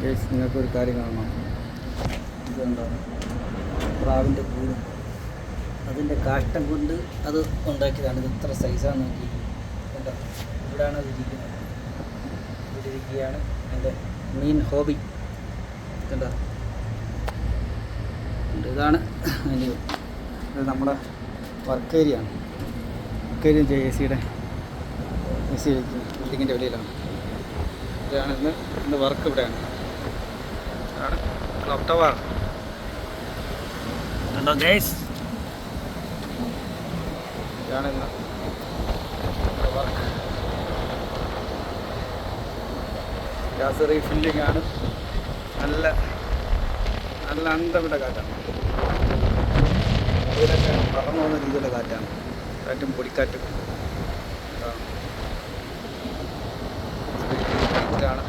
Guys, നിങ്ങൾക്കൊരു കാര്യം കാണണം. ഇതുണ്ടോ പ്രാവിൻ്റെ കൂട്, അതിൻ്റെ കാഷ്ടം കൊണ്ട് അത് ഉണ്ടാക്കിയതാണ്. ഇത് ഇത്ര സൈസാണ് നോക്കി കണ്ടോ. ഇവിടെയാണ് അത് ഇരിക്കുന്നത്. ഇവിടെ ഇരിക്കുകയാണ് എൻ്റെ മെയിൻ ഹോബി. കണ്ടോ, ഇതാണ് അതിൻ്റെ. ഇത് നമ്മുടെ വർക്ക് ഏരിയ ആണ്. വർക്ക് ഏരിയ എ സിയുടെ ബിൽഡിങ്ങിൻ്റെ വെളിയിലാണ്. ഇതാണ് ഇന്ന് വർക്ക്. ഇവിടെയാണ് ക്ലോക്ക് ടവർ. കണ്ടോ ഗൈസ്, ഇതാണ് ഇന്ന് വർക്ക്. ഗ്യാസ് റീഫില്ലിംഗ് ആണ്. നല്ല നല്ല അന്തമിട്ട കാറ്റാണ്. ഇതിലൊക്കെ പറന്നു പോകുന്ന രീതിയിലുള്ള കാറ്റാണ്. കാറ്റും പൊടിക്കാറ്റും ഇതാണ്.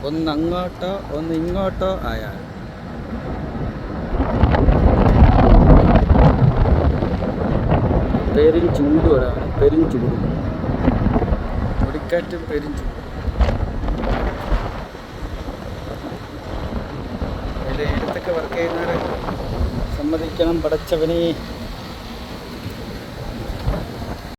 ഒന്ന് അങ്ങോട്ടോ ഒന്ന് ഇങ്ങോട്ടോ ആയാൽ പെരും ചൂട് വരാണ്. പെരും ചൂട്, പൊടിക്കാറ്റും പെരും ചൂട്. അതിൽ എടുത്തൊക്കെ വർക്ക് ചെയ്യുന്നവരെ സമ്മതിക്കണം പടച്ചവനെ.